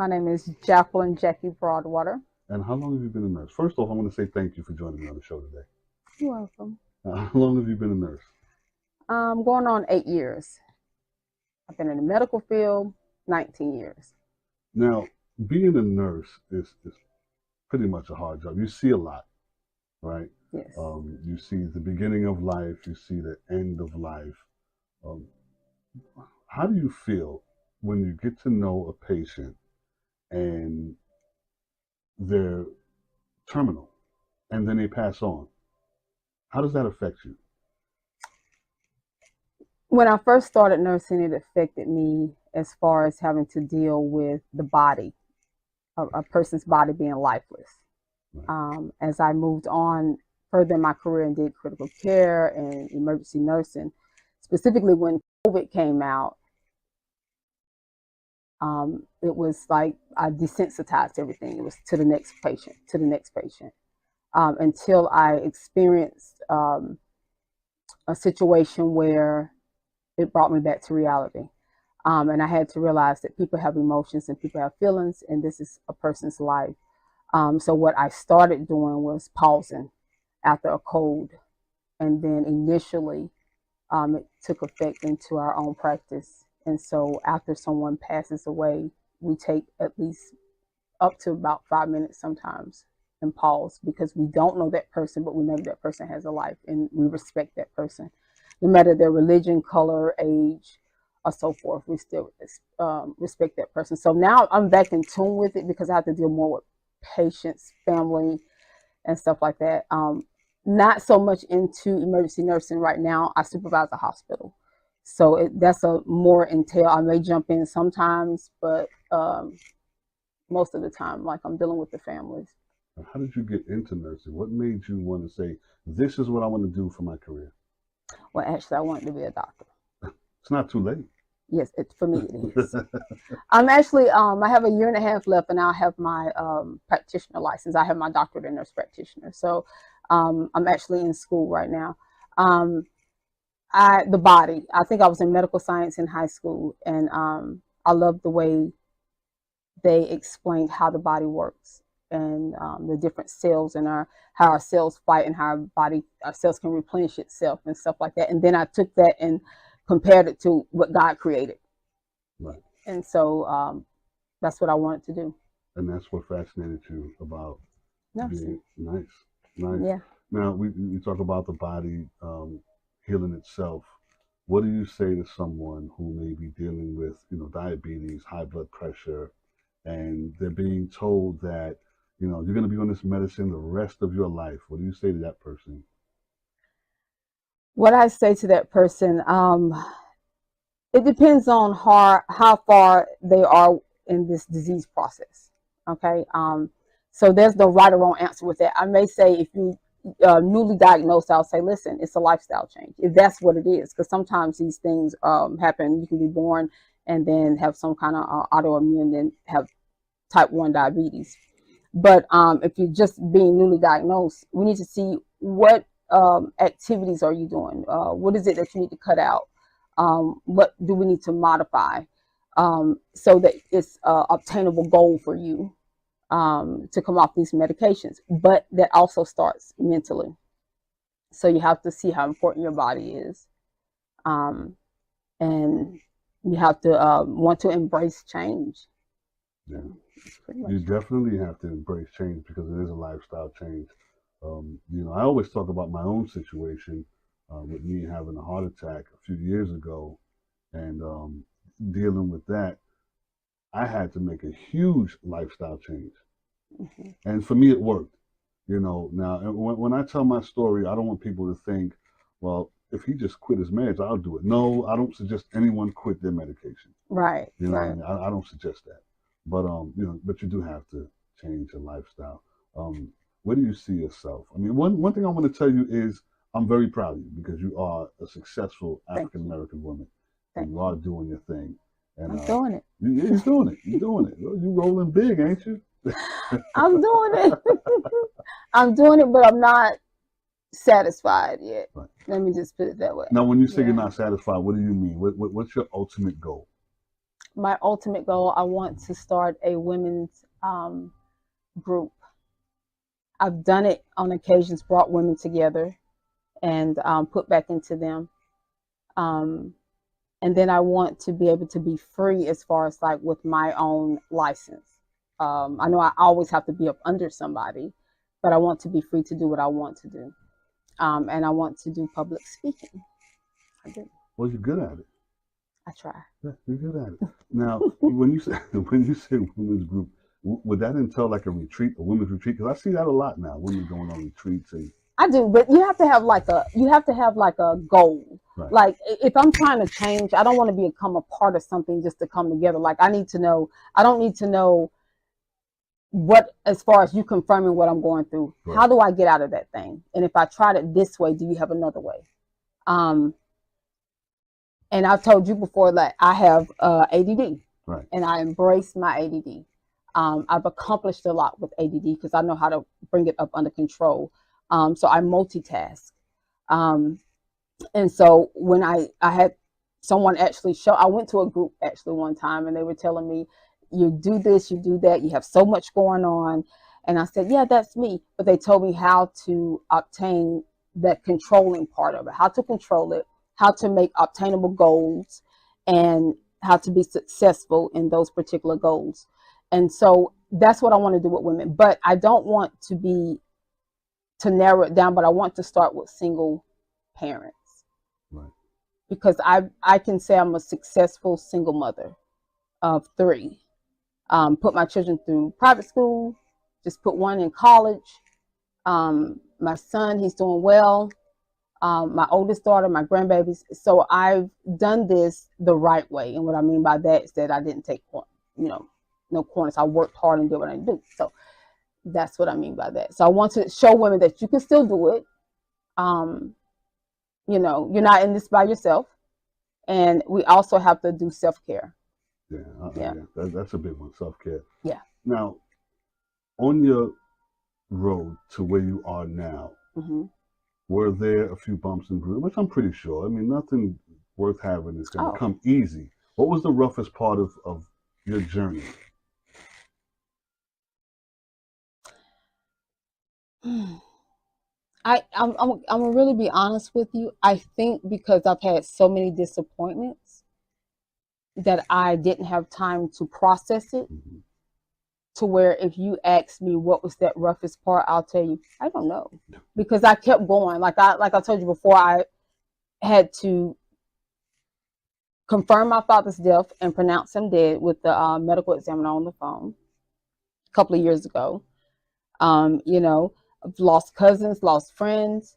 My name is Jacqueline Jackie Broadwater. And how long have you been a nurse? First off, I want to say thank you for joining me on the show today. You're welcome. How long have you been a nurse? Going on 8 years. I've been in the medical field 19 years. Now, being a nurse is pretty much a hard job. You see a lot, right? Yes. You see the beginning of life, you see the end of life. Um, how do you feel when you get to know a patient and they're terminal and then they pass on? How does that affect you? When I first started nursing, it affected me as far as having to deal with the body, a person's body being lifeless. Right. As I moved on further in my career and did critical care and emergency nursing, specifically when COVID came out, it was like I desensitized everything. It was to the next patient, to the next patient, until I experienced a situation where it brought me back to reality. And I had to realize that people have emotions and people have feelings, and this is a person's life. So what I started doing was pausing after a code. And then initially, it took effect into our own practice. And so after someone passes away, we take at least up to about 5 minutes sometimes and pause, because we don't know that person, but we know that person has a life and we respect that person. No matter their religion, color, age, or so forth, we still respect that person. So now I'm back in tune with it because I have to deal more with patients, family, and stuff like that. Not so much into emergency nursing right now. I supervise a hospital. So that's a more entail. I may jump in sometimes, but most of the time, like, I'm dealing with the families. How did you get into nursing? What made you want to say, this is what I want to do for my career? Well, actually, I wanted to be a doctor. It's not too late. Yes, for me it is. I'm actually, I have a year and a half left, and I'll have my practitioner license. I have my doctorate in nurse practitioner. So I'm actually in school right now. The body, I think I was in medical science in high school, and I love the way they explained how the body works and the different cells and how our cells fight and how our cells can replenish itself and stuff like that. And then I took that and compared it to what God created. Right. And so that's what I wanted to do. And that's what fascinated you about Nursing. Nice. Yeah. Now, we talk about the body healing itself. What do you say to someone who may be dealing with, diabetes, high blood pressure, and they're being told that, you're going to be on this medicine the rest of your life? What do you say to that person? What I say to that person, it depends on how far they are in this disease process. Okay. So there's no right or wrong answer with that. I may say, if you newly diagnosed, I'll say, listen, it's a lifestyle change, if that's what it is, because sometimes these things happen. You can be born and then have some kind of autoimmune and have type 1 diabetes. But if you're just being newly diagnosed, we need to see what activities are you doing? What is it that you need to cut out? What do we need to modify so that it's an obtainable goal for you to come off these medications? But that also starts mentally. So you have to see how important your body is. And you have to want to embrace change. Yeah. You definitely have to embrace change because it is a lifestyle change. I always talk about my own situation with me having a heart attack a few years ago, and dealing with that. I had to make a huge lifestyle change, and for me, it worked. Now, when I tell my story, I don't want people to think, well, if he just quit his meds, I'll do it. No, I don't suggest anyone quit their medication. Right. Right. I don't suggest that. But but you do have to change your lifestyle. Where do you see yourself? I mean, one thing I want to tell you is I'm very proud of you because you are a successful African American woman, and you are doing your thing. And I'm doing it. You're doing it. You're doing it. You rolling big, ain't you? I'm doing it. I'm doing it, but I'm not satisfied yet. Right. Let me just put it that way. Now, when you say you're not satisfied, what do you mean? What's your ultimate goal? My ultimate goal, I want to start a women's group. I've done it on occasions, brought women together and put back into them. Um, and then I want to be able to be free as far as like with my own license. I know I always have to be up under somebody, but I want to be free to do what I want to do. And I want to do public speaking. I do. Well, you're good at it. I try. Yeah, you're good at it. Now, when you say women's group, would that entail like a retreat, a women's retreat? Because I see that a lot now. Women going on retreats and. I do, but you have to have like a goal. Right. Like if I'm trying to change, I don't want to become a part of something just to come together. Like I need to know. I don't need to know what, as far as you confirming what I'm going through. Right. How do I get out of that thing? And if I tried it this way, do you have another way? And I've told you before that I have ADD, right? And I embrace my ADD. I've accomplished a lot with ADD because I know how to bring it up under control. So I multitask. And so when I had someone actually I went to a group actually one time and they were telling me, you do this, you do that, you have so much going on. And I said, yeah, that's me. But they told me how to obtain that controlling part of it, how to control it, how to make obtainable goals, and how to be successful in those particular goals. And so that's what I want to do with women. But I don't want to narrow it down, but I want to start with single parents. Right. Because I can say I'm a successful single mother of 3. Put my children through private school, just put one in college. My son, he's doing well. My oldest daughter, my grandbabies. So I've done this the right way. And what I mean by that is that I didn't take, no corners. I worked hard and did what I do. So that's what I mean by that. So I want to show women that you can still do it. You're not in this by yourself. And we also have to do self-care. Yeah. That's a big one, self-care. Yeah. Now, on your road to where you are now, mm-hmm. were there a few bumps and bruises? Which I'm pretty sure. I mean, nothing worth having is going to come easy. What was the roughest part of your journey? I'm gonna really be honest with you. I think because I've had so many disappointments that I didn't have time to process it. Mm-hmm. To where if you ask me what was that roughest part, I'll tell you I don't know, because I kept going. Like I told you before, I had to confirm my father's death and pronounce him dead with the medical examiner on the phone a couple of years ago. I've lost cousins, lost friends,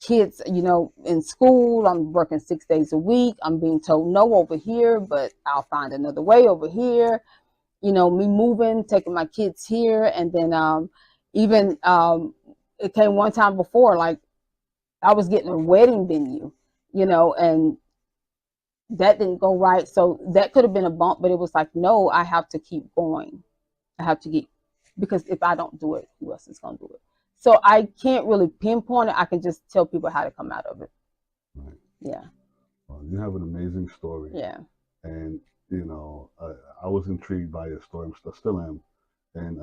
kids, in school. I'm working 6 days a week. I'm being told no over here, but I'll find another way over here. Me moving, taking my kids here. And then even it came one time before, like I was getting a wedding venue, and that didn't go right. So that could have been a bump, but it was like, no, I have to keep going. I have to get, because if I don't do it, who else is going to do it? So I can't really pinpoint it. I can just tell people how to come out of it. Right. Yeah. Well, you have an amazing story. Yeah. And, I was intrigued by your story. I still am. And,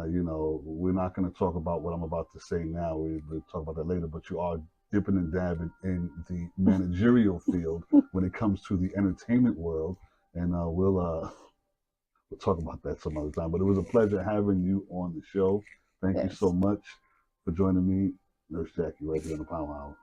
we're not going to talk about what I'm about to say now. We'll talk about that later. But you are dipping and dabbing in the managerial field when it comes to the entertainment world. And we'll talk about that some other time. But it was a pleasure having you on the show. Thank you so much for joining me, Nurse Jackie, right here on the Power Hour.